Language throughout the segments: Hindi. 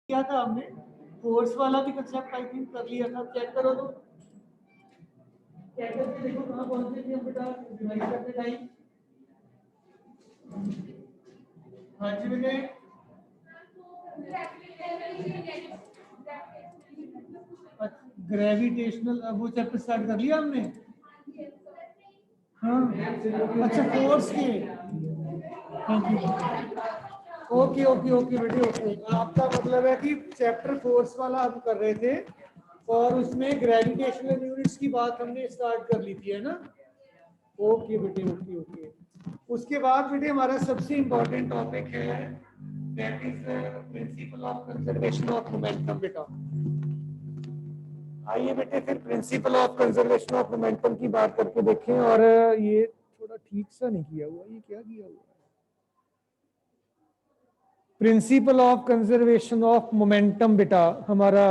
किया था हमने, फोर्स वाला भी कंसेप्ट आई थिंक कर लिया था। चेक करो तो, चेक करके देखो कहाँ पहुंचे थे हम बेटा डिवाइड करते टाइम। हाँ जी बेटे, ग्रेविटेशनल, अब वो चैप्टर स्टार्ट कर लिया हमने। हाँ अच्छा, फोर्स के, हाँ जी, ओके ओके ओके बेटे ओके। आपका मतलब है कि चैप्टर फोर्स वाला हम कर रहे थे और उसमें ग्रेविटेशनल यूनिट्स की बात हमने स्टार्ट कर ली थी, है ना। ओके बेटे ओके ओके। उसके बाद बेटे हमारा सबसे इंपॉर्टेंट टॉपिक है that is principal of conservation of momentum बेटा। आइए बेटे फिर principal of conservation of momentum की बात करके देखें। और ये थोड़ा ठीक सा नहीं किया हुआ, ये क्या किया हुआ है? Principal of conservation of momentum बेटा हमारा,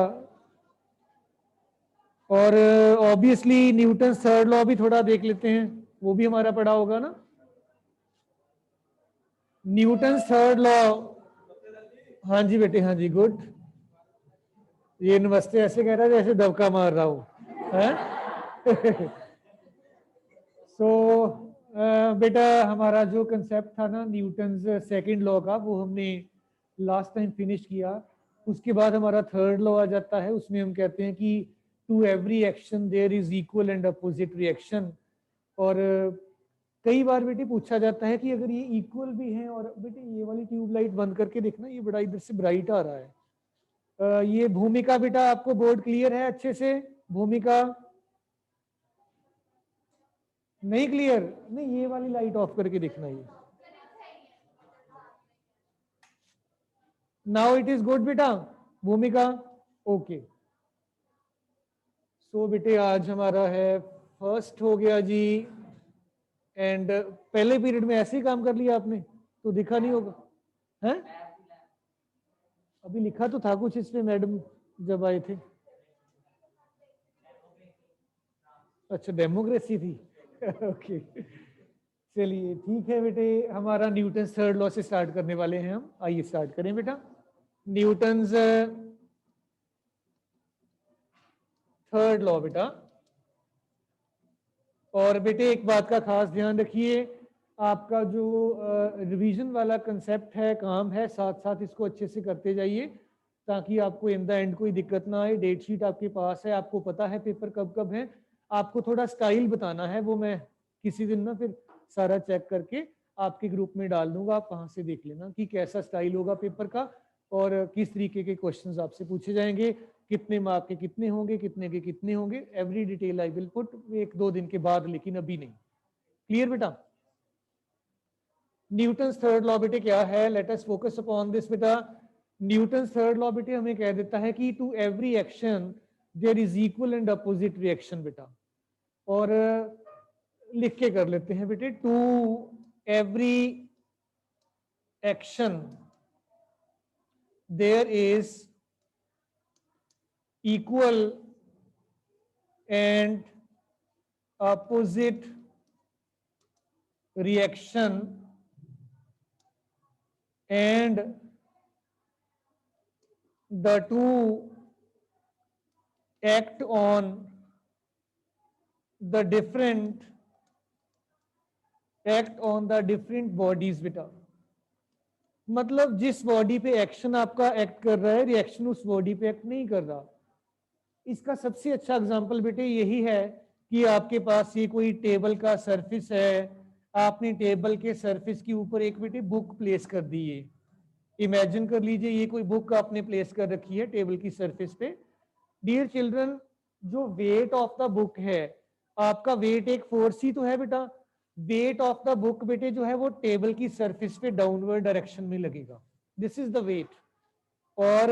और ऑब्वियसली न्यूटन थर्ड लॉ भी थोड़ा देख लेते हैं, वो भी हमारा पढ़ा होगा ना, न्यूटन थर्ड लॉ। हाँ जी बेटे, हाँ जी, गुड। ये नमस्ते ऐसे कह रहा है जैसे दबका मार रहा हूं, है। सो बेटा हमारा जो कंसेप्ट था ना न्यूटन सेकंड लॉ का, वो हमने लास्ट टाइम फिनिश किया। उसके बाद हमारा थर्ड लॉ आ जाता है, उसमें हम कहते हैं कि to every action there is equal and opposite reaction. और कई बार बेटे पूछा जाता है कि अगर ये इक्वल भी हैं, और बेटे ये वाली ट्यूबलाइट बंद करके देखना, ये बड़ा इधर से ब्राइट आ रहा है। ये भूमिका बेटा आपको बोर्ड क्लियर है अच्छे से? भूमिका नहीं क्लियर? नहीं, ये वाली लाइट ऑफ करके देखना। ये नाउ इट इज गुड बेटा, भूमिका ओके। सो बेटे आज हमारा है फर्स्ट हो गया जी, एंड पहले पीरियड में ऐसे ही काम कर लिया आपने तो दिखा नहीं होगा, हैं? अभी लिखा तो था कुछ इसमें मैडम जब आए थे। अच्छा, डेमोक्रेसी थी। ओके चलिए ठीक है बेटे, हमारा न्यूटन थर्ड लॉ से स्टार्ट करने वाले हैं हम। आइए स्टार्ट करें बेटा। न्यूटन थर्ड लॉ बेटा। और बेटे एक बात का खास ध्यान रखिए, आपका जो रिवीजन वाला कंसेप्ट है, काम है, साथ साथ इसको अच्छे से करते जाइए ताकि आपको इन द एंड कोई दिक्कत ना आए। डेट शीट आपके पास है, आपको पता है पेपर कब कब है। आपको थोड़ा स्टाइल बताना है, वो मैं किसी दिन ना फिर सारा चेक करके आपके ग्रुप में डाल दूंगा। आप वहां से देख लेना कि कैसा स्टाइल होगा पेपर का और किस तरीके के क्वेश्चंस आपसे पूछे जाएंगे, कितने मार्क के कितने होंगे, कितने के कितने होंगे। Every detail I will put एक दो दिन के बाद, लेकिन अभी नहीं। क्लियर बेटा? न्यूटन थर्ड लॉ बेटे क्या है? Let us focus upon this बेटा। न्यूटन थर्ड लॉ बेटे हमें कह देता है कि to every action there is equal and opposite reaction बेटा। और लिख के कर लेते हैं बेटे, to every action there is equal and opposite reaction and the two act on the different bodies बेटा। मतलब जिस बॉडी पे एक्शन आपका एक्ट कर रहा है, रिएक्शन उस बॉडी पे एक्ट नहीं कर रहा। इसका सबसे अच्छा एग्जांपल बेटे यही है कि आपके पास ये कोई टेबल का सरफेस है, आपने टेबल के सरफेस के ऊपर एक बेटे बुक प्लेस कर दी है। इमेजिन कर लीजिए ये कोई बुक आपने प्लेस कर रखी है टेबल की सरफेस पे। डियर चिल्ड्रन, जो वेट ऑफ द बुक है, आपका वेट एक फोर्स ही तो है बेटा। वेट ऑफ द बुक बेटे जो है वो टेबल की सरफेस पे डाउनवर्ड डायरेक्शन में लगेगा। This is the weight. और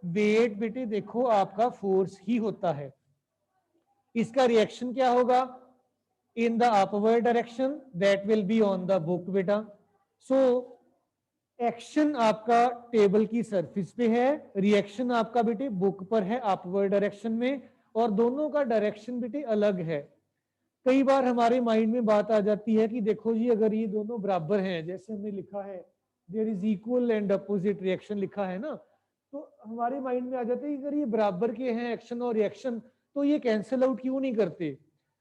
वेट बेटे देखो आपका फोर्स ही होता है। इसका रिएक्शन क्या होगा? In the upward direction, that will be on the book बेटा। सो एक्शन आपका टेबल की सरफेस पे है, रिएक्शन आपका बेटे बुक पर है अपवर्ड डायरेक्शन में, और दोनों का डायरेक्शन बेटे अलग है। कई बार हमारे माइंड में बात आ जाती है कि देखो जी अगर ये दोनों बराबर हैं, जैसे हमने लिखा है there is equal and opposite reaction लिखा है ना, तो हमारे माइंड में आ जाता है कि अगर ये बराबर के हैं एक्शन और रिएक्शन तो ये कैंसिल आउट क्यों नहीं करते।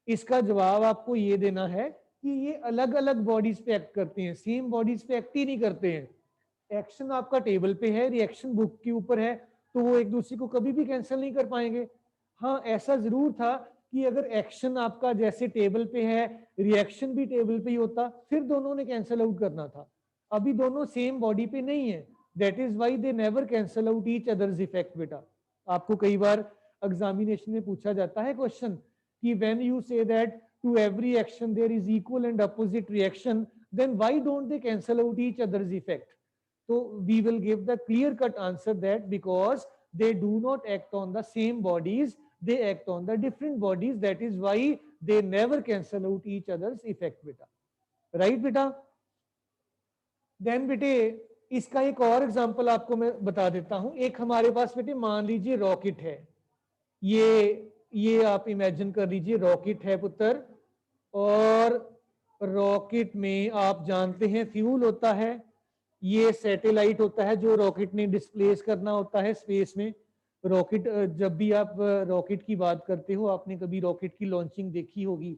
इसका जवाब आपको ये देना है कि ये अलग अलग बॉडीज पे एक्ट करते हैं, सेम बॉडीज पे एक्ट ही नहीं करते हैं। एक्शन आपका टेबल पे है, रिएक्शन बुक के ऊपर है, तो वो एक दूसरे को कभी भी कैंसिल नहीं कर पाएंगे। हाँ, ऐसा जरूर था कि अगर एक्शन आपका जैसे टेबल पे है, रिएक्शन भी टेबल पे ही होता, फिर दोनों ने कैंसिल आउट करना था। अभी दोनों सेम बॉडी पे नहीं है, that is why they never cancel out each others effect. बेटा आपको कई बार एग्जामिनेशन में पूछा जाता है क्वेश्चन कि when you say that to every action there is equal and opposite reaction, then why don't they cancel out each others effect. तो we will give the clear cut answer that because they do not act on the same bodies, they act on the different bodies, that is why they never cancel out each other's effect। बेटा राइट बेटा। देन बेटे इसका एक और एग्जांपल आपको मैं बता देता हूं। एक हमारे पास बेटे मान लीजिए रॉकेट है, ये आप इमेजिन कर लीजिए रॉकेट है पुत्र, और रॉकेट में आप जानते हैं फ्यूल होता है, ये सैटेलाइट होता है जो रॉकेट ने डिस्प्लेस करना होता है स्पेस में। रॉकेट, जब भी आप रॉकेट की बात करते हो, आपने कभी रॉकेट की लॉन्चिंग देखी होगी,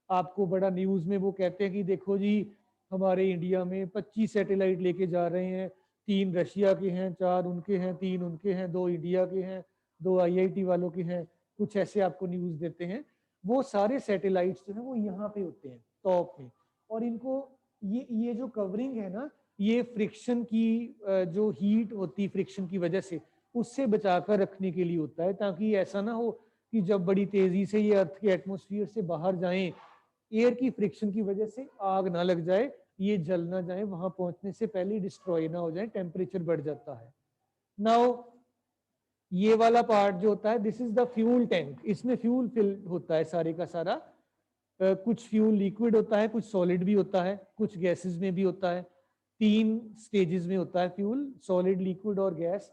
आपको बड़ा न्यूज में वो कहते हैं कि देखो जी हमारे इंडिया में 25 सैटेलाइट लेके जा रहे हैं, 3 रशिया के हैं, 4 उनके हैं, 3 उनके हैं, 2 इंडिया के हैं, 2 आईआईटी वालों के हैं, कुछ ऐसे आपको न्यूज देते हैं। वो सारे सैटेलाइट्स जो है वो यहाँ पे होते हैं टॉप में, और इनको ये जो कवरिंग है ना, ये फ्रिक्शन की जो हीट होती फ्रिक्शन की वजह से उससे बचाकर रखने के लिए होता है, ताकि ऐसा ना हो कि जब बड़ी तेजी से ये अर्थ के एटमॉस्फेयर से बाहर जाएं, एयर की फ्रिक्शन की वजह से आग ना लग जाए, ये जल ना जाए, वहां पहुंचने से पहले डिस्ट्रॉय ना हो जाए, टेम्परेचर बढ़ जाता है। नाउ ये वाला पार्ट जो होता है this is the fuel tank, इसमें फ्यूल फिल होता है सारे का सारा। कुछ फ्यूल लिक्विड होता है, कुछ सॉलिड भी होता है, कुछ गैसेस में भी होता है। 3 स्टेजेस में होता है फ्यूल, सॉलिड, लिक्विड और गैस।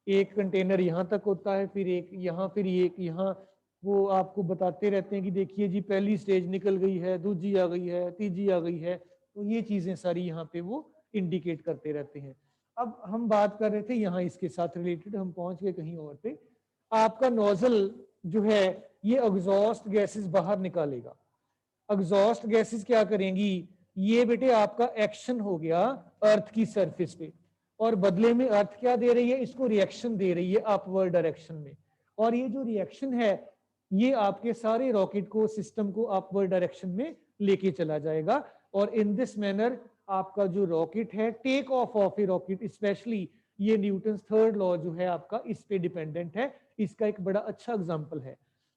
एक कंटेनर यहाँ तक होता है, फिर एक यहाँ, फिर एक यहाँ। वो आपको बताते रहते हैं कि देखिए जी पहली स्टेज निकल गई है, दूसरी आ गई है, तीसरी आ गई है, तो ये चीजें सारी यहाँ पे वो इंडिकेट करते रहते हैं। अब हम बात कर रहे थे यहाँ इसके साथ रिलेटेड, हम पहुंच गए कहीं और पे। आपका नोजल जो है ये एग्जॉस्ट गैसेस बाहर निकालेगा। एग्जॉस्ट गैसेस क्या करेंगी, ये बेटे आपका एक्शन हो गया अर्थ की सरफेस पे, और बदले में अर्थ क्या दे रही है, इसको रिएक्शन दे रही है अपवर्ड डायरेक्शन में। और ये जो रिएक्शन है ये आपके सारे रॉकेट को, सिस्टम को अपवर्ड डायरेक्शन में लेके चला जाएगा। और इन दिस मैनर आपका जो रॉकेट है, टेक ऑफ ए रॉकेट स्पेशली, ये न्यूटन थर्ड लॉ जो है आपका इस पे डिपेंडेंट है। इसका एक बड़ा अच्छा एग्जाम्पल है।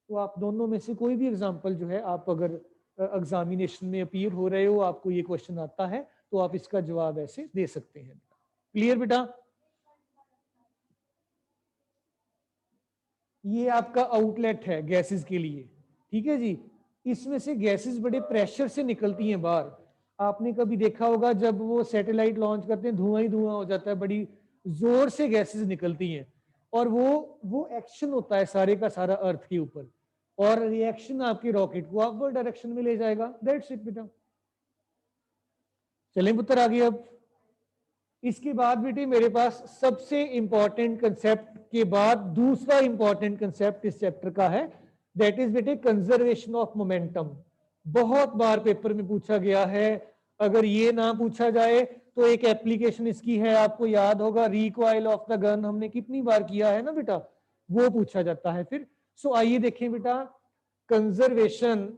तो आप दोनों में से कोई भी एग्जाम्पल जो है, आप अगर एग्जामिनेशन में अपीयर हो रहे हो, आपको ये क्वेश्चन आता है, तो आप इसका जवाब ऐसे दे सकते हैं। क्लियर बेटा। ये आपका आउटलेट है गैसेस के लिए, ठीक है जी। इसमें से गैसेस बड़े प्रेशर से निकलती हैं बाहर। आपने कभी देखा होगा जब वो सैटेलाइट लॉन्च करते हैं, धुआं ही धुआं हो जाता है, बड़ी जोर से गैसेस निकलती हैं, और वो एक्शन होता है सारे का सारा अर्थ के ऊपर, और रिएक्शन आपके रॉकेट को अपवर्ड डायरेक्शन में ले जाएगा। दैट्स इट बेटा। चलें पुत्र आगे। अब इसके बाद बेटे मेरे पास सबसे इंपॉर्टेंट कंसेप्ट के बाद दूसरा इंपॉर्टेंट कंसेप्ट इस चैप्टर का है, दैट इज बेटे कंजर्वेशन ऑफ मोमेंटम। बहुत बार पेपर में पूछा गया है। अगर ये ना पूछा जाए तो एक एप्लीकेशन इसकी है, आपको याद होगा, रिकॉइल ऑफ द गन, हमने कितनी बार किया है ना बेटा, वो पूछा जाता है फिर। सो आइए देखें बेटा, कंजर्वेशन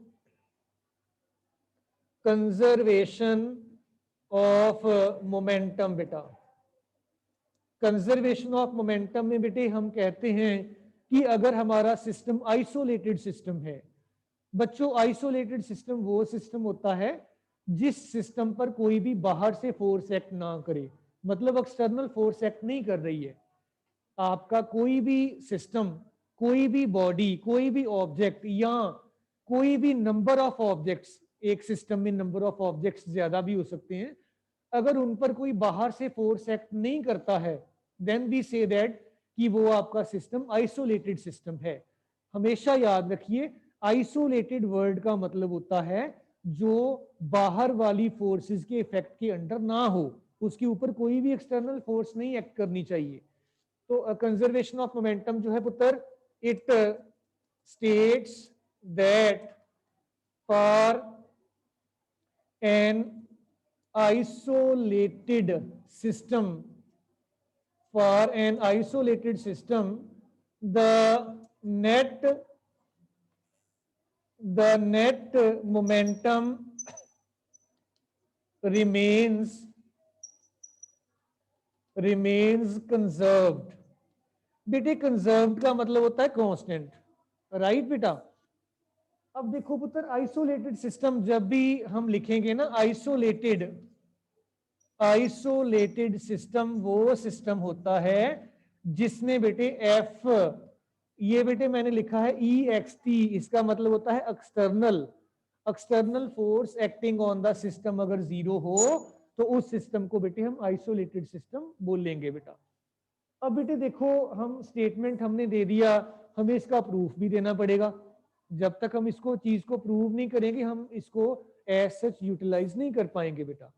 ऑफ मोमेंटम। बेटा कंजर्वेशन ऑफ मोमेंटम में बेटे हम कहते हैं कि अगर हमारा सिस्टम आइसोलेटेड सिस्टम है, बच्चों आइसोलेटेड सिस्टम वो सिस्टम होता है जिस सिस्टम पर कोई भी बाहर से फोर्स एक्ट ना करे, मतलब एक्सटर्नल फोर्स एक्ट नहीं कर रही है। आपका कोई भी सिस्टम, कोई भी बॉडी, कोई भी ऑब्जेक्ट, या कोई भी नंबर ऑफ ऑब्जेक्ट्स, एक सिस्टम में नंबर ऑफ ऑब्जेक्ट्स ज्यादा भी हो सकते हैं, अगर उन पर कोई बाहर से फोर्स एक्ट नहीं करता है, देन वी से दैट कि वो आपका सिस्टम आइसोलेटेड सिस्टम है। हमेशा याद रखिए, आइसोलेटेड वर्ड का मतलब होता है जो बाहर वाली फोर्सेस के इफेक्ट के अंडर ना हो, उसके ऊपर कोई भी एक्सटर्नल फोर्स नहीं एक्ट करनी चाहिए। तो कंजर्वेशन ऑफ मोमेंटम जो है पुत्र, it states that for an isolated system, for an isolated system, the net momentum remains conserved. बेटे कंजर्व्ड का मतलब होता है कांस्टेंट, राइट बेटा। अब देखो पुत्र, आइसोलेटेड सिस्टम जब भी हम लिखेंगे ना, आइसोलेटेड सिस्टम वो सिस्टम होता है जिसमें बेटे एफ, ये बेटे मैंने लिखा है EXT, इसका मतलब होता है external force acting on the system अगर जीरो हो तो उस सिस्टम को बेटे हम आइसोलेटेड सिस्टम बोल लेंगे बेटा। अब बेटे देखो, हम स्टेटमेंट हमने दे दिया, हमें इसका प्रूफ भी देना पड़ेगा। जब तक हम इसको चीज को प्रूव नहीं करेंगे हम इसको एज सच यूटिलाइज नहीं कर पाएंगे बेटा।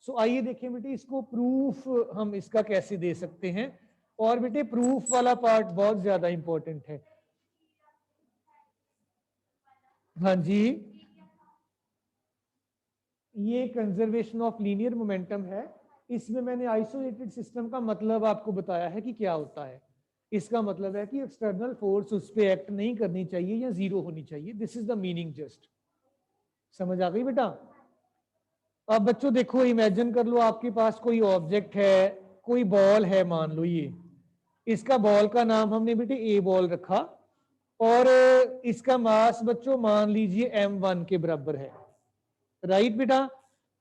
सो आइए देखें बेटे इसको प्रूफ हम इसका कैसे दे सकते हैं, और बेटे प्रूफ वाला पार्ट बहुत ज्यादा इंपॉर्टेंट है। हाँ जी, ये कंजर्वेशन ऑफ लीनियर मोमेंटम है। इसमें मैंने आइसोलेटेड सिस्टम का मतलब आपको बताया है कि क्या होता है। इसका मतलब है कि एक्सटर्नल फोर्स उस पर एक्ट नहीं करनी चाहिए या जीरो होनी चाहिए। This is the meaning. Just समझ आ गई बेटा। अब बच्चों देखो, इमेजिन कर लो आपके पास कोई ऑब्जेक्ट है, कोई बॉल है, मान लो ये, इसका बॉल का नाम हमने बेटे ए बॉल रखा, और इसका मास बच्चों मान लीजिए m1 के बराबर है, राइट बेटा।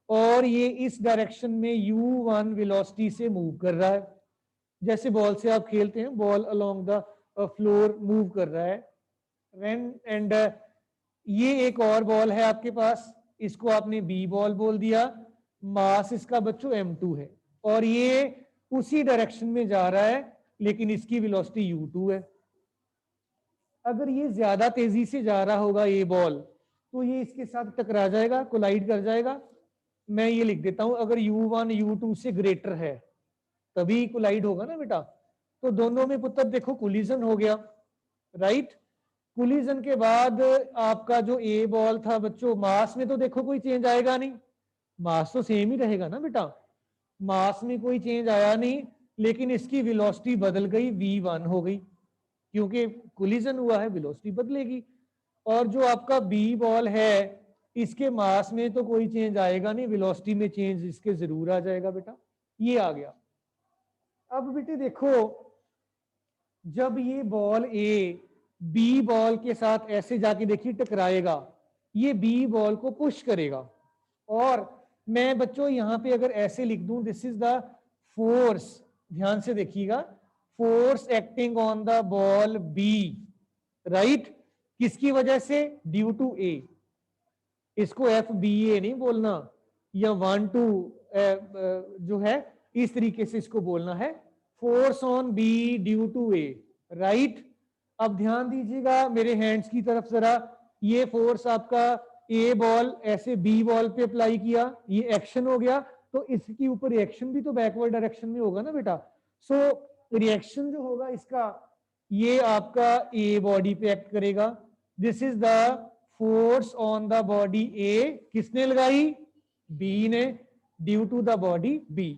और ये इस डायरेक्शन में u1 वेलोसिटी से मूव कर रहा है। जैसे बॉल से आप खेलते हैं, ball along the floor move कर रहा है। एंड ये एक और बॉल है आपके पास, इसको आपने बी बॉल बोल दिया, मास इसका बच्चों m2 है, और ये उसी डायरेक्शन में जा रहा है लेकिन इसकी वेलोसिटी u2 है। अगर ये ज्यादा तेजी से जा रहा होगा ये बॉल, तो ये इसके साथ टकरा जाएगा, कोलाइड कर जाएगा। मैं ये लिख देता हूं, अगर u1 u2 से ग्रेटर है तभी कोलाइड होगा ना बेटा। तो दोनों में पुत्र देखो कोलिजन हो गया, राइट। कोलिजन के बाद आपका जो ए बॉल था बच्चों, मास में तो देखो कोई चेंज आएगा नहीं, मास तो सेम ही रहेगा ना बेटा, मास में कोई चेंज आया नहीं, लेकिन इसकी वेलोसिटी बदल गई, v1 हो गई, क्योंकि कोलिजन हुआ है, वेलोसिटी बदलेगी। और जो आपका बी बॉल है, इसके मास में तो कोई चेंज आएगा नहीं, वेलोसिटी में चेंज इसके जरूर आ जाएगा बेटा। ये आ गया। अब बेटे देखो, जब ये बॉल ए बी बॉल के साथ ऐसे जाके देखिए टकराएगा, ये बी बॉल को पुश करेगा, और मैं बच्चों यहां पे अगर ऐसे लिख दूं, दिस इज द फोर्स, ध्यान से देखिएगा, force acting on the ball B, right. किसकी वजह से? Due to A. इसको FBA नहीं बोलना, या 1-2 जो है इस तरीके से इसको बोलना है, force on B due to A, right. अब ध्यान दीजिएगा मेरे हैंड्स की तरफ जरा, ये फोर्स आपका ए बॉल ऐसे बी बॉल पे अप्लाई किया, ये एक्शन हो गया, तो इसके ऊपर रिएक्शन भी तो बैकवर्ड डायरेक्शन में होगा ना बेटा। सो रिएक्शन जो होगा इसका, ये आपका ए बॉडी पे एक्ट करेगा। This is the force on the body A, किसने लगाई? बी ने, due to the body B.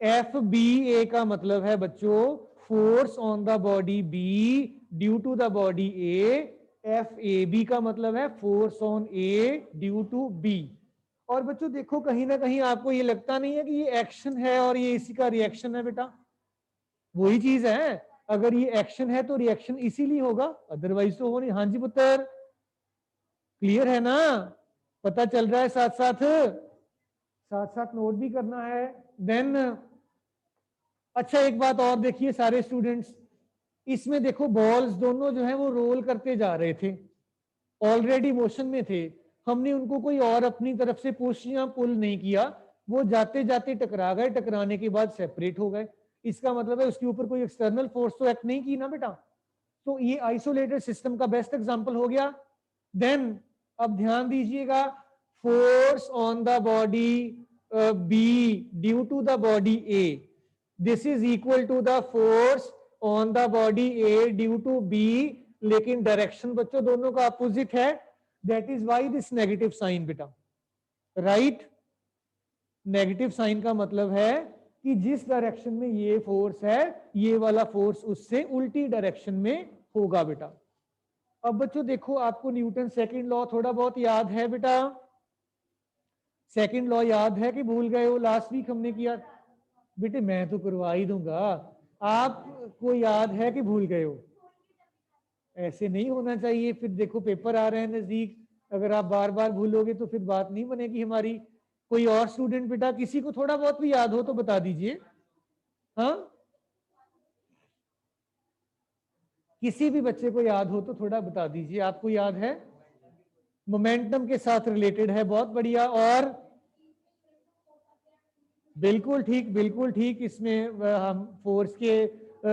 FBA का मतलब है बच्चों force on the body B due to the body A. FAB का मतलब है force on A due to B. और बच्चों देखो, कहीं ना कहीं आपको ये लगता नहीं है कि ये एक्शन है और ये इसी का रिएक्शन है बेटा? वही चीज है, अगर ये एक्शन है तो रिएक्शन इसीलिए होगा, अदरवाइज तो हो नहीं। हाँ जी पुत्र, क्लियर है ना? पता चल रहा है? साथ साथ नोट भी करना है। देन अच्छा, एक बात और देखिए सारे स्टूडेंट्स, इसमें देखो बॉल्स दोनों जो है वो रोल करते जा रहे थे, ऑलरेडी मोशन में थे, हमने उनको कोई और अपनी तरफ से पुश या पुल नहीं किया, वो जाते जाते टकरा गए, टकराने के बाद सेपरेट हो गए। इसका मतलब है उसके ऊपर कोई एक्सटर्नल फोर्स तो एक्ट नहीं की ना बेटा। तो ये आइसोलेटेड सिस्टम का बेस्ट एग्जांपल हो गया। देन अब ध्यान दीजिएगा, force on the body B due to the body A, this is equal to the force on the body A due to B, लेकिन डायरेक्शन बच्चों दोनों का अपोजिट है, that is why this negative sign बेटा, राइट। नेगेटिव साइन का मतलब है कि जिस डायरेक्शन में ये फोर्स है, ये वाला फोर्स उससे उल्टी डायरेक्शन में होगा बेटा। अब बच्चों देखो, आपको न्यूटन सेकंड लॉ थोड़ा बहुत याद है बेटा? सेकंड लॉ याद है कि भूल गए हो? लास्ट वीक हमने किया बेटे, मैं तो करवा ही दूंगा, आपको याद है कि भूल गए हो? ऐसे नहीं होना चाहिए, फिर देखो पेपर आ रहे हैं नजदीक, अगर आप बार बार भूलोगे तो फिर बात नहीं बनेगी हमारी। कोई और स्टूडेंट बेटा, किसी को थोड़ा बहुत भी याद हो तो बता दीजिए। हाँ, किसी भी बच्चे को याद हो तो थोड़ा बता दीजिए, आपको याद है? मोमेंटम के साथ रिलेटेड है, बहुत बढ़िया। और बिल्कुल ठीक, बिल्कुल ठीक, इसमें हम फोर्स के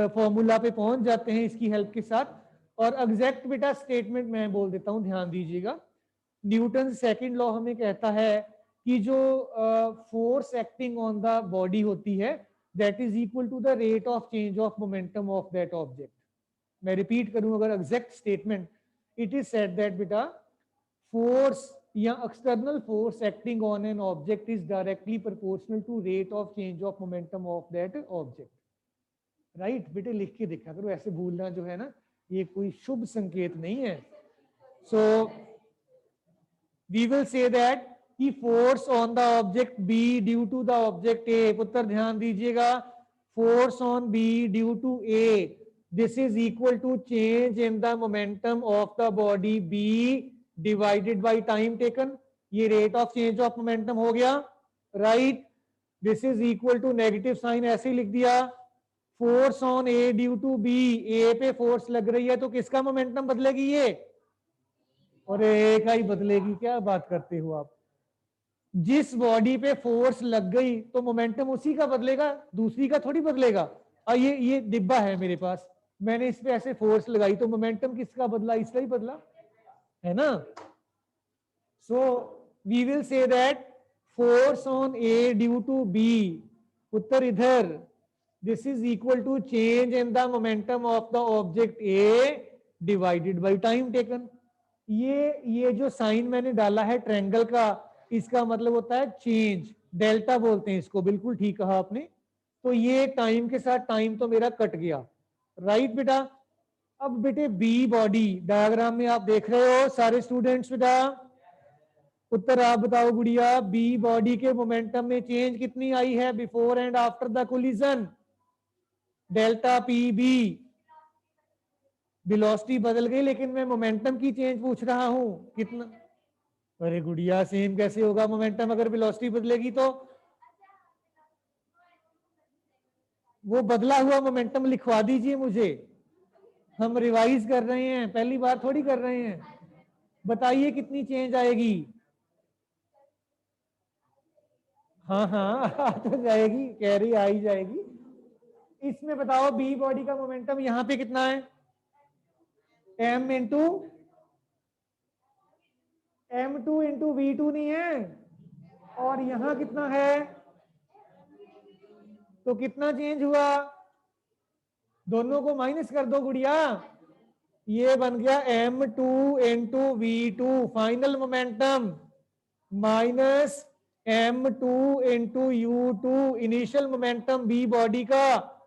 फॉर्मूला पे पहुंच जाते हैं इसकी हेल्प के साथ। और एग्जैक्ट बेटा स्टेटमेंट मैं बोल देता हूं, ध्यान दीजिएगा। न्यूटन सेकंड लॉ हमें कहता है कि जो force acting on the body होती है, that is equal to the rate of change of momentum of that object. मैं रिपीट करूं अगर exact statement, it is said that बेटा फोर्स या external force acting on an object is directly proportional to rate of change of momentum of that object. Right बेटे, लिख के देखा करो, ऐसे भूलना जो है ना, ये कोई शुभ संकेत नहीं है। So we will say that कि force on the object B due to the object A, पुत्र ध्यान दीजिएगा, force on B due to A, this is equal to change in the momentum of the body B divided by time taken. ये rate of change of momentum हो गया, right. This is equal to negative sign ऐसे ही लिख दिया, force on A due to B, ए पे फोर्स लग रही है तो किसका मोमेंटम बदलेगी? ये, और ए का ही बदलेगी। क्या बात करते हो आप? जिस बॉडी पे फोर्स लग गई तो मोमेंटम उसी का बदलेगा, दूसरी का थोड़ी बदलेगा। और ये डिब्बा है मेरे पास, मैंने इस पे ऐसे फोर्स लगाई तो मोमेंटम किसका बदला? इसका ही बदला, है ना। So we will say that force on A due to B, उत्तर इधर, this is equal to change in the momentum of the object A divided by time taken. ये जो साइन मैंने डाला है ट्रायंगल का, इसका मतलब होता है चेंज, डेल्टा बोलते हैं इसको, बिल्कुल ठीक कहा आपने। तो ये टाइम के साथ टाइम तो मेरा कट गया, राइट बेटा। अब बेटे बी बॉडी डायग्राम में आप देख रहे हो सारे स्टूडेंट्स बेटा, उत्तर आप बताओ गुड़िया, बी बॉडी के मोमेंटम में चेंज कितनी आई है before and after the collision? Delta P B, velocity बदल गई लेकिन मैं मोमेंटम की चेंज पूछ रहा हूं, कितना? अरे गुड़िया सेम कैसे होगा मोमेंटम अगर वेलोसिटी बदलेगी तो? वो बदला हुआ मोमेंटम लिखवा दीजिए मुझे, हम रिवाइज कर रहे हैं, पहली बार थोड़ी कर रहे हैं। बताइए कितनी चेंज आएगी? हाँ हाँ आ तो जाएगी, कह रही आ ही जाएगी। इसमें बताओ बी बॉडी का मोमेंटम यहाँ पे कितना है? m into m2 into v2 नहीं है, और यहां कितना है? तो कितना चेंज हुआ? दोनों को माइनस कर दो गुड़िया, ये बन गया m2 into v2 final momentum minus m2 into u2 initial momentum B body का।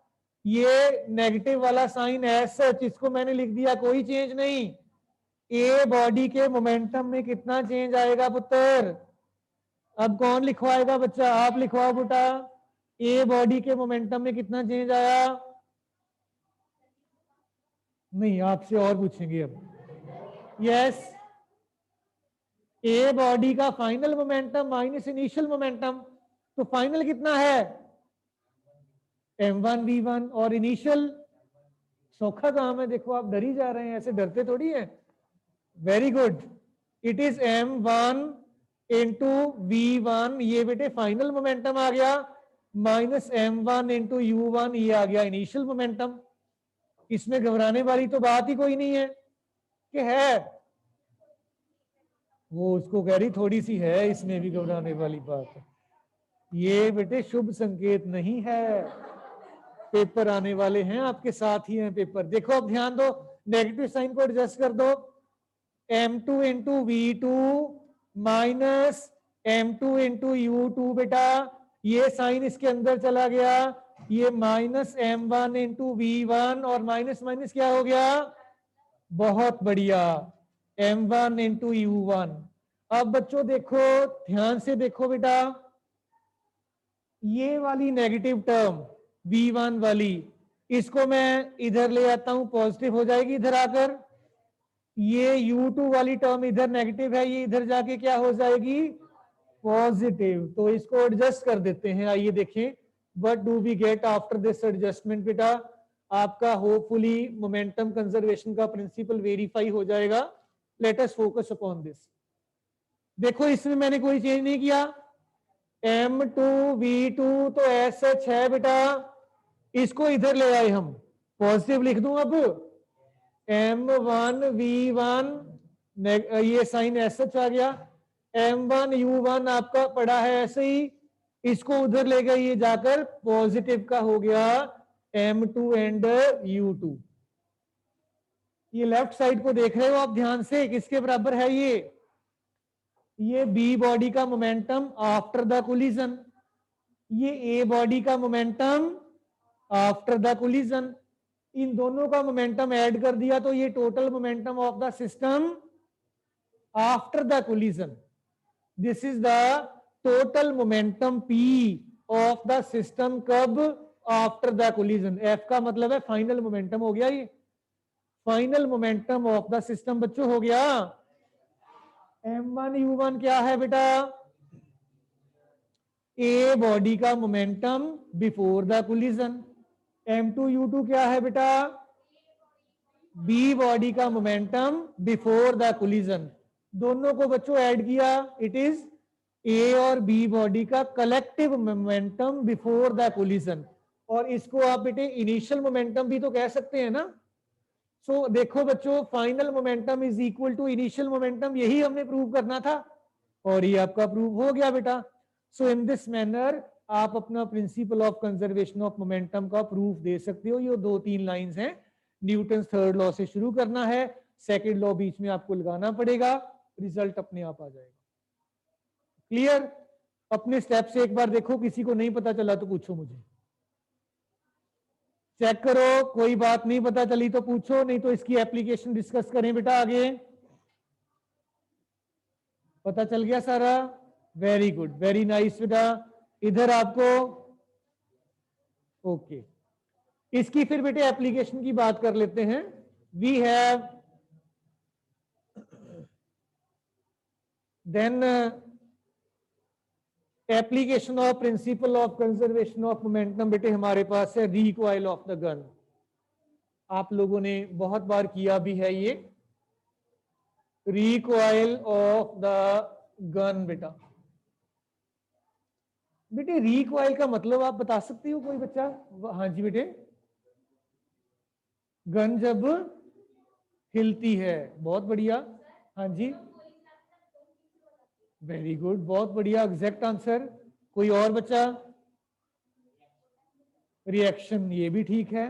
ये नेगेटिव वाला साइन है सच, इसको मैंने लिख दिया, कोई चेंज नहीं। ए बॉडी के मोमेंटम में कितना चेंज आएगा पुत्र? अब कौन लिखवाएगा बच्चा? आप लिखवाओ बेटा, ए बॉडी के मोमेंटम में कितना चेंज आया? नहीं, आपसे और पूछेंगे अब। यस, ए बॉडी का final momentum minus initial momentum, तो फाइनल कितना है? m1 v1, और इनिशियल सौखा काम है, देखो आप डर ही जा रहे हैं, ऐसे डरते थोड़ी है। Very good, it is m1 into v1, ये बेटे फाइनल मोमेंटम आ गया, माइनस m1 इंटू u1, ये आ गया इनिशियल मोमेंटम। इसमें घबराने वाली तो बात ही कोई नहीं है कि है, वो उसको कह रही थोड़ी सी है, इसमें भी घबराने वाली बात है। ये बेटे शुभ संकेत नहीं है, पेपर आने वाले हैं, आपके साथ ही हैं पेपर। देखो अब ध्यान दो, नेगेटिव साइन को एडजस्ट कर दो, m2 into V2 minus m2 into U2 बेटा, ये साइन इसके अंदर चला गया, ये माइनस m1 इंटू V1 और माइनस माइनस क्या हो गया, बहुत बढ़िया, m1 इंटू U1। अब बच्चों देखो, ध्यान से देखो बेटा, ये वाली नेगेटिव टर्म V1 वाली, इसको मैं इधर ले आता हूं, पॉजिटिव हो जाएगी इधर आकर। ये U2 वाली टर्म इधर नेगेटिव है, ये इधर जाके क्या हो जाएगी, पॉजिटिव। तो इसको एडजस्ट कर देते हैं, आइए देखें what do we get after this adjustment. बेटा आपका होपफुली मोमेंटम कंजर्वेशन का प्रिंसिपल वेरीफाई हो जाएगा। Let us focus upon this. देखो इसमें मैंने कोई चेंज नहीं किया, m2 V2 तो SH है बेटा, इसको इधर ले आए हम, पॉजिटिव लिख दूं अब, m1 V1 ये साइन SH आ गया, m1 U1 आपका पड़ा है ऐसे ही, इसको उधर ले गए, ये जाकर पॉजिटिव का हो गया m2 एंड U2। ये लेफ्ट साइड को देख रहे हो आप ध्यान से, किसके बराबर है ये बी बॉडी का मोमेंटम आफ्टर द कोलिजन, ये ए बॉडी का मोमेंटम आफ्टर द कोलिजन। इन दोनों का मोमेंटम ऐड कर दिया तो ये total momentum of the system after the collision. This is the total momentum P of the system कब, आफ्टर द कोलिजन। F का मतलब है फाइनल मोमेंटम हो गया, ये final momentum of the system बच्चों हो गया। m1 U1 क्या है बेटा, ए बॉडी का momentum before the collision. m2 U2 क्या है बेटा, बी बॉडी का मोमेंटम बिफोर द कोलिजन। दोनों को बच्चों ऐड किया, इट इज ए और बी बॉडी का collective momentum before the collision. और इसको आप बेटे इनिशियल मोमेंटम भी तो कह सकते हैं ना। सो देखो बच्चों, final momentum is equal to initial momentum, यही हमने प्रूव करना था और ये आपका प्रूव हो गया बेटा। सो इन दिस मैनर आप अपना principal of conservation of momentum का प्रूफ दे सकते हो। ये 2-3 लाइंस हैं, न्यूटन थर्ड लॉ से शुरू करना है, सेकंड लॉ बीच में आपको लगाना पड़ेगा, रिजल्ट अपने आप आ जाएगा। क्लियर? अपने स्टेप से एक बार देखो, किसी को नहीं पता चला तो पूछो मुझे, चेक करो, कोई बात नहीं पता चली तो पूछो, नहीं तो इसकी एप्लीकेशन डिस्कस करें बेटा आगे। पता चल गया सारा? वेरी गुड, वेरी नाइस बेटा। इधर आपको ओके, इसकी फिर बेटे एप्लीकेशन की बात कर लेते हैं। We have then application of principle of conservation of momentum बेटे हमारे पास है रिकॉइल ऑफ द गन। आप लोगों ने बहुत बार किया भी है ये रिकॉइल ऑफ द गन। बेटा बेटे रिकॉइल का मतलब आप बता सकते हो कोई बच्चा? हाँ जी बेटे, गन जब हिलती है, बहुत बढ़िया, हाँ जी वेरी गुड, बहुत बढ़िया, एग्जैक्ट आंसर। कोई और बच्चा? रिएक्शन, ये भी ठीक है।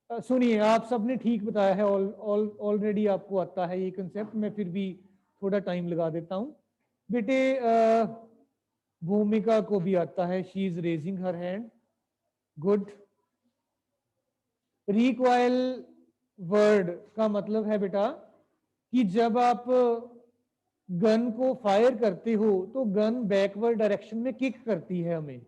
सुनिए, आप सबने ठीक बताया है, ऑलरेडी आपको आता है ये कंसेप्ट, मैं फिर भी थोड़ा टाइम लगा देता हूं। बेटे भूमिका को भी आता है, she is raising her hand, good. Recoil word का मतलब है बेटा कि जब आप गन को फायर करते हो तो गन बैकवर्ड डायरेक्शन में किक करती है हमें।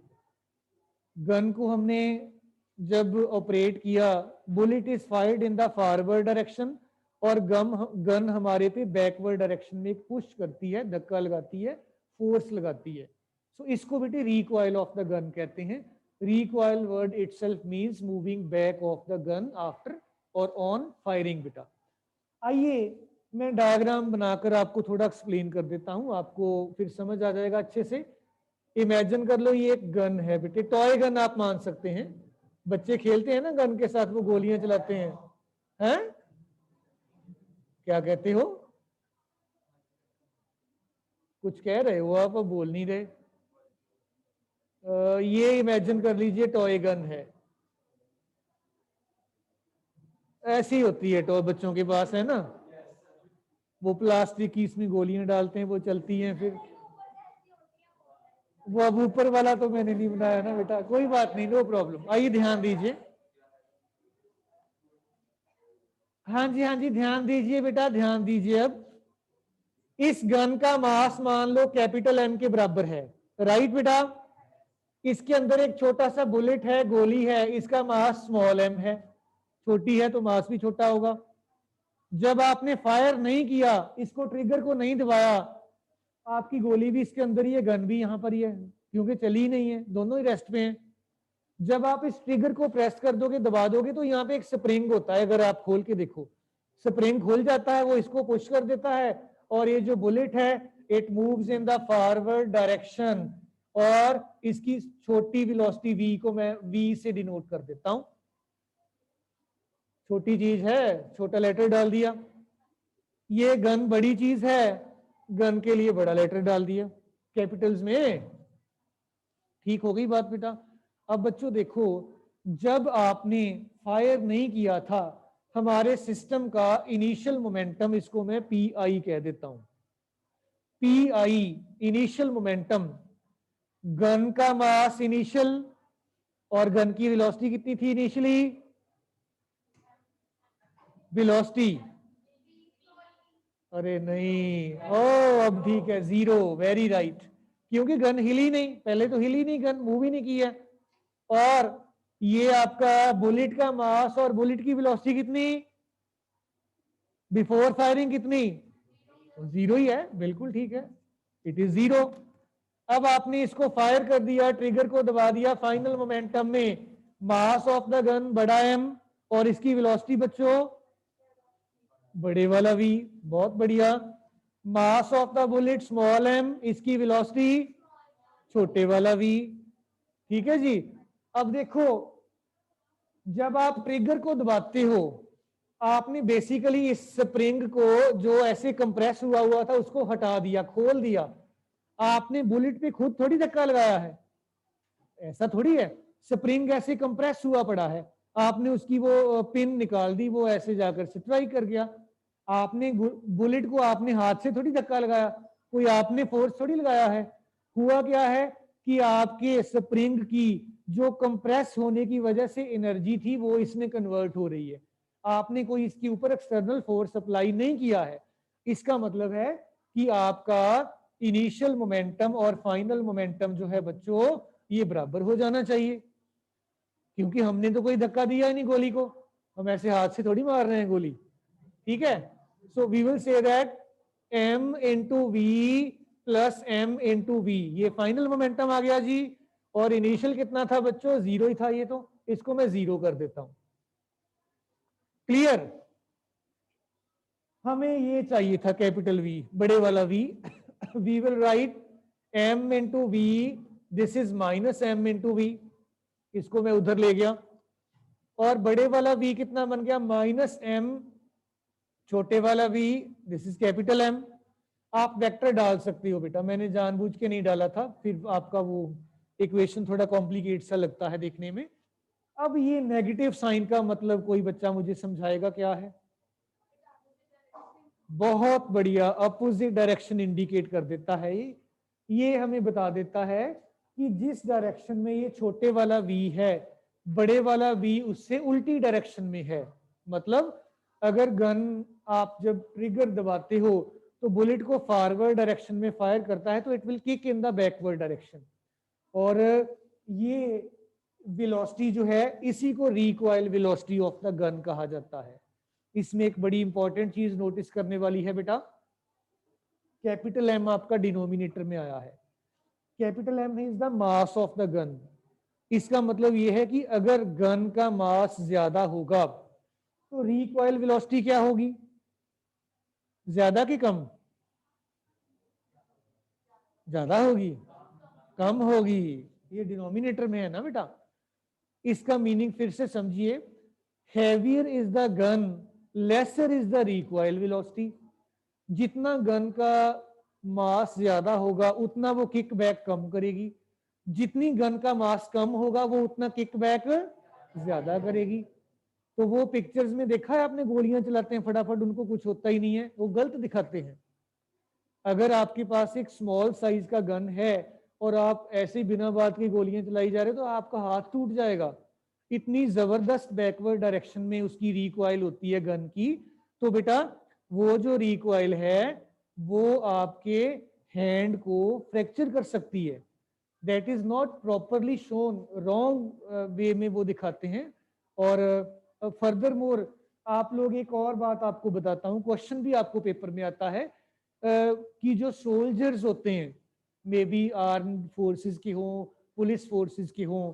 गन को हमने जब ऑपरेट किया, bullet is fired in the forward direction और गन हमारे पे बैकवर्ड डायरेक्शन में पुश करती है, धक्का लगाती है, फोर्स लगाती है। सो इसको बेटे रिकॉइल ऑफ द गन कहते हैं। Recoil word itself means moving back of the gun after और ऑन फायरिंग। बेटा आइए मैं डायग्राम बनाकर आपको थोड़ा एक्सप्लेन कर देता हूं, आपको फिर समझ आ जाएगा अच्छे से। इमेजिन कर लो ये एक गन है बेटे, टॉय गन आप मान सकते हैं, बच्चे खेलते हैं ना गन के साथ, वो गोलियां चलाते हैं? क्या कहते हो? कुछ कह रहे हो आप, बोल नहीं रहे। ये इमेजिन कर लीजिए टॉय गन है, ऐसी होती है तो बच्चों के पास, है ना, वो प्लास्टिक की इसमें गोलियां डालते हैं, वो चलती हैं, फिर वो अब ऊपर वाला तो मैंने नहीं बनाया ना बेटा, कोई बात नहीं, नो प्रॉब्लम। आइए ध्यान दीजिए, हाँ जी हाँ जी, ध्यान दीजिए बेटा, ध्यान दीजिए। अब इस गन का मास मान लो कैपिटल एम के बराबर है, राइट बेटा। इसके अंदर एक छोटा सा बुलेट है, गोली है, इसका मास स्मॉल एम है, छोटी है तो मास भी छोटा होगा। जब आपने फायर नहीं किया, इसको ट्रिगर को नहीं दबाया, आपकी गोली भी इसके अंदर ही है, गन भी यहां पर ही है, क्योंकि चली ही नहीं है, दोनों ही रेस्ट पे हैं। जब आप इस ट्रिगर को प्रेस कर दोगे, दबा दोगे, तो यहाँ पे एक स्प्रिंग होता है, अगर आप खोल के देखो, स्प्रिंग खोल जाता है, वो इसको पुश कर देता है, और ये जो बुलेट है it moves in the forward direction, और इसकी छोटी वेलोसिटी v को मैं v से डिनोट कर देता हूं। छोटी चीज है, छोटा लेटर डाल दिया। ये गन बड़ी चीज है, गन के लिए बड़ा लेटर डाल दिया कैपिटल्स में। ठीक हो गई बात बेटा। अब बच्चों देखो, जब आपने फायर नहीं किया था, हमारे सिस्टम का इनिशियल मोमेंटम, इसको मैं पी आई कह देता हूं, P I initial momentum, gun का मास इनिशियल, और गन की वेलोसिटी कितनी थी इनिशियली, वेलोसिटी, अरे नहीं, ओ अब ठीक है, 0, वेरी राइट, क्योंकि गन हिली नहीं, पहले तो हिली नहीं, गन मूव ही नहीं की है। और ये आपका बुलेट का मास और बुलेट की वेलोसिटी कितनी बिफोर फायरिंग, कितनी, 0 ही है, बिल्कुल ठीक है, इट इज 0। अब आपने इसको फायर कर दिया, ट्रिगर को दबा दिया, फाइनल मोमेंटम में मास ऑफ द गन बड़ा एम, और इसकी वेलोसिटी बच्चों बड़े वाला v, बहुत बढ़िया। Mass of the bullet small M, इसकी वेलोसिटी छोटे वाला v, ठीक है जी। अब देखो, जब आप ट्रिगर को दबाते हो, आपने बेसिकली इस स्प्रिंग को जो ऐसे कंप्रेस हुआ था उसको हटा दिया, खोल दिया। आपने बुलेट पे खुद थोड़ी धक्का लगाया है, ऐसा थोड़ी है, स्प्रिंग ऐसे कंप्रेस हुआ पड़ा है, आपने उसकी वो पिन निकाल दी, वो ऐसे जाकर स्ट्राइक कर गया। आपने बुलेट को आपने हाथ से थोड़ी धक्का लगाया, कोई आपने फोर्स थोड़ी लगाया है। हुआ क्या है कि आपके स्प्रिंग की जो कंप्रेस होने की वजह से एनर्जी थी वो इसमें कन्वर्ट हो रही है, आपने कोई इसके ऊपर एक्सटर्नल फोर्स अप्लाई नहीं किया है। इसका मतलब है कि आपका इनिशियल मोमेंटम और फाइनल मोमेंटम जो है बच्चों, ये बराबर हो जाना चाहिए, क्योंकि हमने तो कोई धक्का दिया ही नहीं गोली को, हम ऐसे हाथ से थोड़ी मार रहे हैं गोली, ठीक है। So we will say that m into V plus m into V, ये फाइनल मोमेंटम आ गया जी। और इनिशियल कितना था बच्चों, 0 ही था, ये तो इसको मैं 0 कर देता हूं, क्लियर। हमें ये चाहिए था कैपिटल V, बड़े वाला V। We will write m into V, this is minus m into V, इसको मैं उधर ले गया, और बड़े वाला V कितना बन गया, माइनस m, छोटे वाला V, this is capital M। आप वेक्टर डाल सकते हो बेटा, मैंने जानबूझ के नहीं डाला था, फिर आपका वो इक्वेशन थोड़ा कॉम्प्लिकेट सा लगता है देखने में। अब ये नेगेटिव साइन का मतलब कोई बच्चा मुझे समझाएगा क्या है, बहुत बढ़िया, अपोजिट डायरेक्शन इंडिकेट कर देता है ये हमें बता देता है कि जिस डायरेक्शन में ये छोटे वाला V है, बड़े वाला V उससे उल्टी डायरेक्शन में है। मतलब अगर गन आप जब ट्रिगर दबाते हो तो बुलेट को फॉरवर्ड डायरेक्शन में फायर करता है, तो it will kick in the backward direction, और ये वेलोसिटी जो है इसी को recoil velocity of the gun कहा जाता है। इसमें एक बड़ी इंपॉर्टेंट चीज नोटिस करने वाली है बेटा, कैपिटल M आपका डिनोमिनेटर में आया है, capital M is the mass of the gun. इसका मतलब यह है कि अगर गन का मास ज्यादा होगा तो रिकॉइल वेलोसिटी क्या होगी, ज्यादा कि कम, ज्यादा होगी, कम होगी, ये डिनोमिनेटर में है ना बेटा। इसका मीनिंग फिर से समझिए, heavier is the gun, lesser is the recoil velocity. जितना गन का मास ज्यादा होगा उतना वो किक बैक कम करेगी, जितनी गन का मास कम होगा वो उतना किक बैक ज्यादा करेगी। तो वो पिक्चर्स में देखा है आपने, गोलियां चलाते हैं फटाफट, उनको कुछ होता ही नहीं है, वो गलत दिखाते हैं। अगर आपके पास एक स्मॉल साइज का गन है और आप ऐसे बिना बात की गोलियां चलाई जा रहे हो तो आपका हाथ टूट जाएगा। इतनी जबरदस्त बैकवर्ड डायरेक्शन में उसकी रिकॉइल होती है गन की। तो बेटा वो जो रिकॉइल है वो आपके हैंड को फ्रैक्चर कर सकती है। That is not properly shown, wrong way में वो दिखाते हैं। और फर्दर मोर आप लोग, एक और बात आपको बताता हूं, क्वेश्चन भी आपको पेपर में आता है कि जो सोल्जर्स होते हैं, मे बी आर्म फोर्सेस के हों, पुलिस फोर्सेस के हों,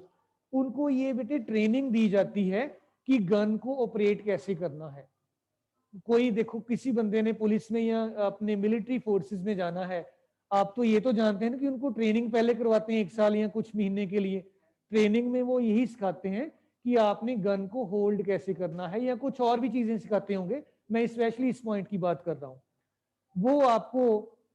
उनको ये बेटे ट्रेनिंग दी जाती है कि गन को ऑपरेट कैसे करना है। कोई देखो किसी बंदे ने पुलिस में या अपने मिलिट्री फोर्सेस में जाना है, आप तो ये तो जानते हैं ना कि उनको ट्रेनिंग पहले करवाते हैं 1 साल या कुछ महीने के लिए। ट्रेनिंग में वो यही सिखाते हैं कि आपने गन को होल्ड कैसे करना है, या कुछ और भी चीजें सिखाते होंगे, मैं स्पेशली इस पॉइंट की बात कर रहा हूँ। वो आपको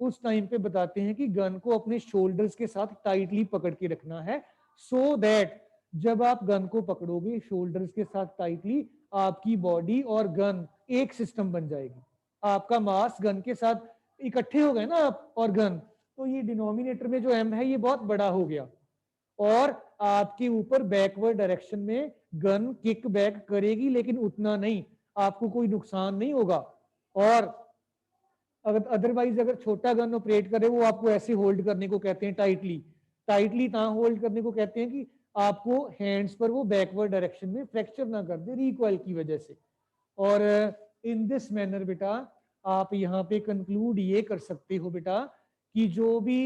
उस टाइम पे बताते हैं कि गन को अपने शोल्डर्स के साथ टाइटली पकड़ के रखना है, सो दैट जब आप गन को पकड़ोगे शोल्डर्स के साथ टाइटली, आपकी बॉडी और गन एक सिस्टम बन जाएगी। आपका मास गन के साथ इकट्ठे हो गए ना आप और गन, तो ये डिनोमिनेटर में जो एम है ये बहुत बड़ा हो गया, और आपके ऊपर बैकवर्ड डायरेक्शन में गन किक बैक करेगी, लेकिन उतना नहीं, आपको कोई नुकसान नहीं होगा। और अगर अदरवाइज अगर छोटा गन ऑपरेट करे, वो आपको ऐसे होल्ड करने को कहते हैं टाइटली। टाइटली कहाँ होल्ड करने को कहते हैं कि आपको हैंड्स पर वो बैकवर्ड डायरेक्शन में फ्रैक्चर ना कर दे रिकॉइल की वजह से। और इन दिस मैनर बेटा आप यहाँ पे कंक्लूड ये कर सकते हो बेटा कि जो भी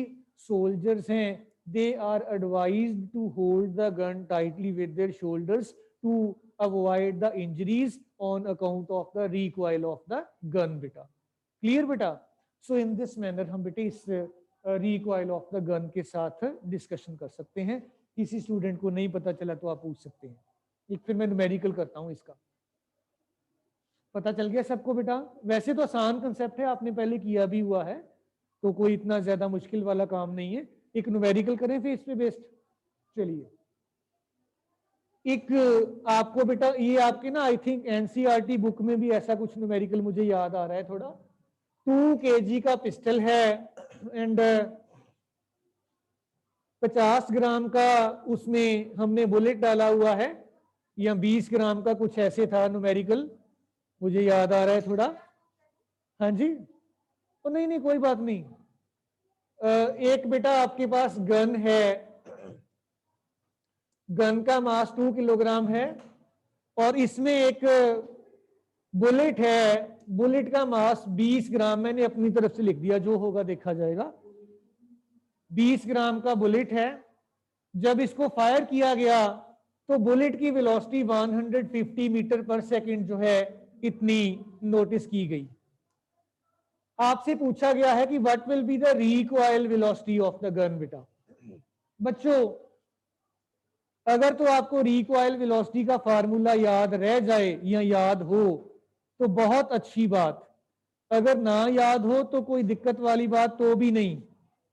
सोल्जर्स हैं they are advised to hold the gun tightly with their shoulders to avoid the injuries on account of the recoil of the gun बेटा। क्लियर बेटा? सो इन दिस मैनर हम बेटे इस रिकॉइल ऑफ द गन के साथ डिस्कशन कर सकते हैं। किसी स्टूडेंट को नहीं पता चला तो आप पूछ सकते हैं। एक फिर मैं न्यूमेरिकल करता हूं इसका। पता चल गया सबको बेटा? वैसे तो आसान कंसेप्ट है, आपने पहले किया भी हुआ है, तो कोई इतना ज्यादा मुश्किल वाला काम नहीं है। एक न्यूमेरिकल करें फिर इस पे बेस्ड। चलिए, एक आपको बेटा ये आपके ना आई थिंक एनसीईआरटी बुक में भी ऐसा कुछ न्यूमेरिकल मुझे याद आ रहा है थोड़ा। 2 kg का पिस्टल है एंड 50 ग्राम का उसमें हमने बुलेट डाला हुआ है, या 20 ग्राम का कुछ ऐसे था न्यूमेरिकल, मुझे याद आ रहा है थोड़ा। हाँ जी, तो नहीं नहीं कोई बात नहीं। एक बेटा आपके पास गन है, गन का मास 2 किलोग्राम है, और इसमें एक बुलेट है, बुलेट का मास 20 ग्राम, मैंने अपनी तरफ से लिख दिया, जो होगा देखा जाएगा। 20 ग्राम का बुलेट है। जब इसको फायर किया गया तो बुलेट की वेलोसिटी 150 मीटर पर सेकंड जो है इतनी नोटिस की गई। आपसे पूछा गया है कि what will be the recoil velocity of the gun बेटा। बच्चों अगर तो आपको रिकॉइल वेलोसिटी का फार्मूला याद रह जाए या याद हो तो बहुत अच्छी बात, अगर ना याद हो तो कोई दिक्कत वाली बात तो भी नहीं।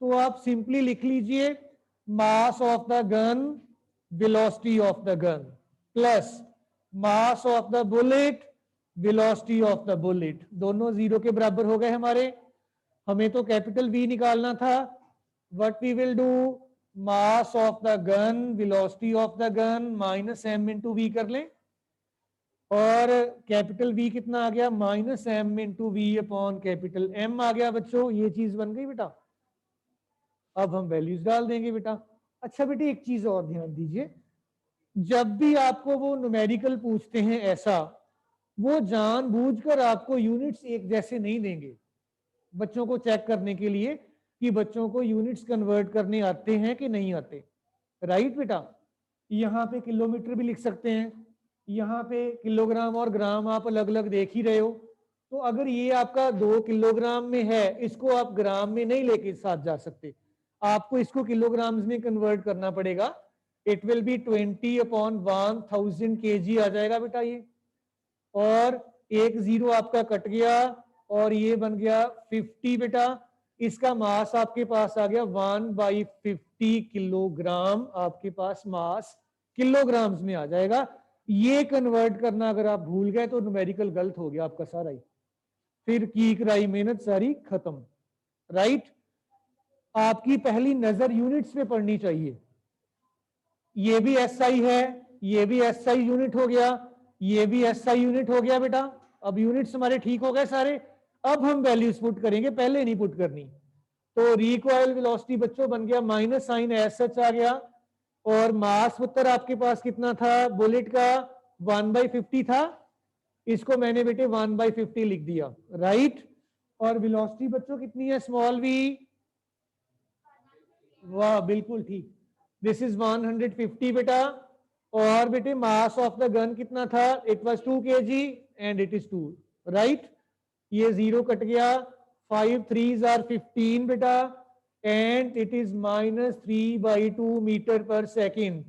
तो आप सिंपली लिख लीजिए मास of the gun, velocity of the gun, plus mass of the bullet, velocity of the bullet, दोनों जीरो के बराबर हो गए हमारे। हमें तो कैपिटल वी निकालना था। What we will do, mass of the gun, velocity of the gun minus m into v कर लें, और कैपिटल वी कितना आ गया, minus m into v upon capital M आ गया। बच्चों ये चीज बन गई बेटा। अब हम वैल्यूज डाल देंगे बेटा। अच्छा बेटे एक चीज और ध्यान दीजिए, जब भी आपको वो न्यूमेरिकल पूछते हैं ऐसा, वो जानबूझकर आपको यूनिट्स एक जैसे नहीं देंगे बच्चों को चेक करने के लिए कि बच्चों को यूनिट्स कन्वर्ट करने आते हैं कि नहीं आते। राइट बेटा? यहाँ पे किलोमीटर भी लिख सकते हैं, यहाँ पे किलोग्राम और ग्राम आप अलग अलग देख ही रहे हो। तो अगर ये आपका 2 किलोग्राम में है, इसको आप ग्राम में नहीं लेके साथ जा सकते, आपको इसको किलोग्राम्स में कन्वर्ट करना पड़ेगा। इट विल बी 20/1000 kg आ जाएगा बेटा ये, और एक जीरो आपका कट गया और ये बन गया 50 बेटा। इसका मास आपके पास आ गया 1/50 किलोग्राम, आपके पास मास किलोग्राम्स में आ जाएगा। ये कन्वर्ट करना अगर आप भूल गए तो न्यूमेरिकल गलत हो गया आपका सारा ही, फिर की कराई मेहनत सारी खत्म। राइट, आपकी पहली नजर यूनिट्स पे पड़नी चाहिए। ये भी एसआई है, ये भी एसआई यूनिट हो गया, ये भी एसआई यूनिट हो गया बेटा। अब यूनिट्स हमारे ठीक हो गए सारे। अब हम वैल्यूज पुट करेंगे, पहले नहीं पुट करनी। तो रिकॉइल वेलोसिटी बच्चों बन गया माइनस साइन एस सच आ गया, और मास उत्तर आपके पास कितना था बुलेट का 1/50 था, इसको मैंने बेटे 1/50 लिख दिया। राइट, और वेलोसिटी बच्चों कितनी है स्मॉल वी, वाह बिल्कुल ठीक, दिस इज 150 बेटा। और बेटे मास ऑफ द गन कितना था, it was 2 kg and it is 2। Right, ये 0 कट गया, 5 3s are 15 बेटा, एंड इट इज -3/2 मीटर पर सेकेंड।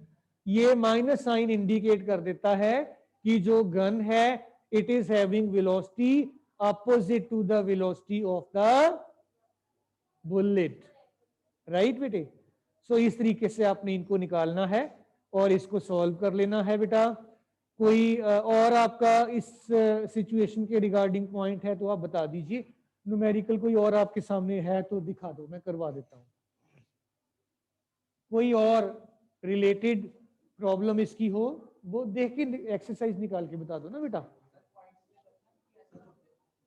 ये माइनस साइन इंडिकेट कर देता है कि जो गन है it is having velocity opposite to the velocity of the bullet. Right बेटे, सो इस तरीके से आपने इनको निकालना है और इसको सॉल्व कर लेना है बेटा। कोई और आपका इस सिचुएशन के रिगार्डिंग पॉइंट है तो आप बता दीजिए। न्यूमेरिकल कोई और आपके सामने है तो दिखा दो, मैं करवा देता हूं। कोई और रिलेटेड प्रॉब्लम इसकी हो वो देख के एक्सरसाइज निकाल के बता दो ना बेटा।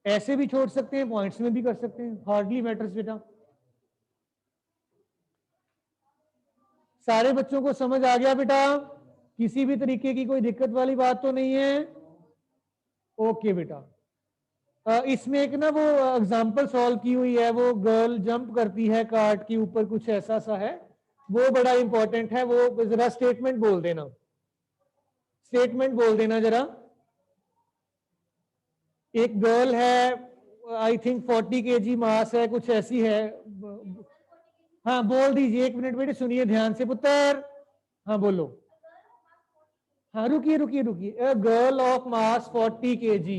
ऐसे भी छोड़ सकते हैं, पॉइंट्स में भी कर सकते हैं, हार्डली मैटर्स बेटा। सारे बच्चों को समझ आ गया बेटा, किसी भी तरीके की कोई दिक्कत वाली बात तो नहीं है? ओके बेटा, इसमें एक ना वो एग्जांपल सॉल्व की हुई है, वो गर्ल जंप करती है कार्ट के ऊपर, कुछ ऐसा सा है, वो बड़ा इंपॉर्टेंट है। वो जरा स्टेटमेंट बोल देना, स्टेटमेंट बोल देना जरा। एक गर्ल है, आई थिंक 40 kg मास है, कुछ ऐसी है। हाँ बोल दीजिए, 1 मिनट बेटे सुनिए ध्यान से पुत्र। हाँ बोलो। हाँ रुकिए रुकिए रुकिए, a girl of mass 40 kg,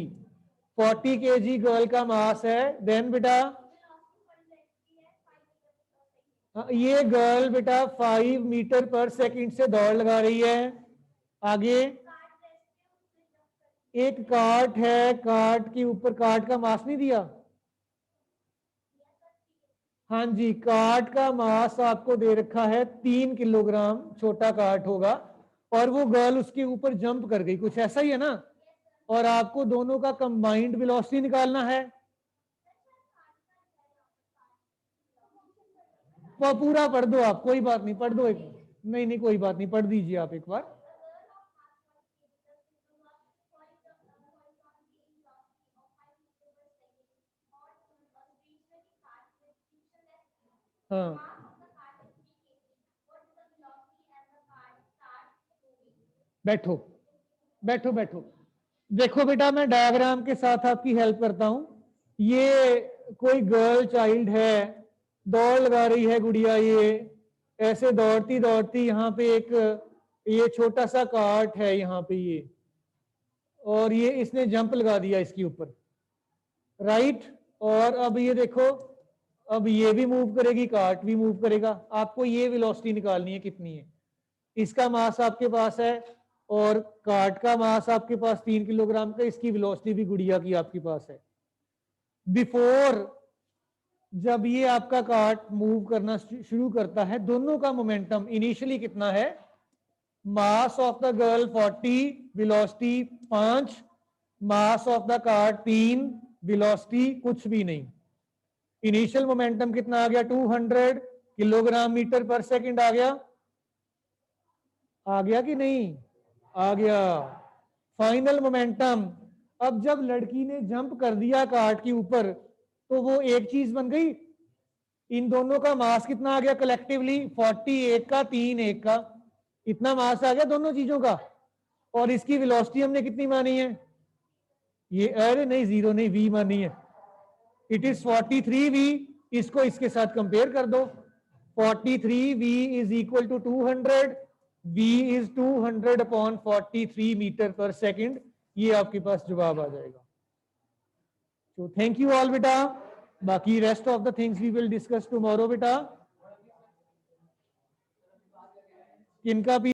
40 kg girl का मास है। देन बेटा ये गर्ल बेटा 5 मीटर पर सेकंड से दौड़ लगा रही है। आगे एक कार्ट है, कार्ट के ऊपर, कार्ट का मास नहीं दिया। हाँ जी, कार्ट का मास आपको दे रखा है 3 किलोग्राम, छोटा कार्ट होगा, और वो गर्ल उसके ऊपर जंप कर गई, कुछ ऐसा ही है ना। और आपको दोनों का कंबाइंड वेलोसिटी निकालना है। वो पूरा पढ़ दो आप, कोई बात नहीं, पढ़ दो एक, नहीं नहीं कोई बात नहीं, पढ़ दीजिए आप एक बार। हाँ बैठो बैठो बैठो, देखो बेटा मैं डायग्राम के साथ आपकी हेल्प करता हूं। ये कोई गर्ल चाइल्ड है, दौड़ लगा रही है गुड़िया, ये ऐसे दौड़ती दौड़ती यहाँ पे एक ये छोटा सा कार्ट है यहाँ पे ये, और ये इसने जंप लगा दिया इसके ऊपर। राइट, और अब ये देखो, अब ये भी मूव करेगी, कार्ट भी मूव करेगा। आपको ये वेलोसिटी निकालनी है कितनी है। इसका मास आपके पास है और कार्ट का मास आपके पास 3 किलोग्राम का, इसकी वेलोसिटी भी गुड़िया की आपके पास है। बिफोर जब ये आपका कार्ट मूव करना शुरू करता है, दोनों का मोमेंटम इनिशियली कितना है, मास of the girl 40, velocity 5, mass of the cart 3, velocity कुछ भी नहीं। इनिशियल मोमेंटम कितना आ गया, 200 किलोग्राम मीटर पर सेकंड आ गया। आ गया कि नहीं, आ गया। फाइनल मोमेंटम, अब जब लड़की ने जंप कर दिया कार्ट के ऊपर तो वो एक चीज बन गई। इन दोनों का मास कितना आ गया कलेक्टिवली, 40 एक का, 3 एक का, इतना मास आ गया दोनों चीजों का। और इसकी वेलोसिटी हमने कितनी मानी है, ये अरे नहीं 0 नहीं, v मानी है, इट इज 43v। इसको इसके साथ कंपेयर कर दो, 43v is equal to 200, v is 200 upon 43 meter पर सेकंड। ये आपके पास जवाब आ जाएगा। तो थैंक यू ऑल बेटा, बाकी rest of the things we will discuss tomorrow बेटा। किनका भी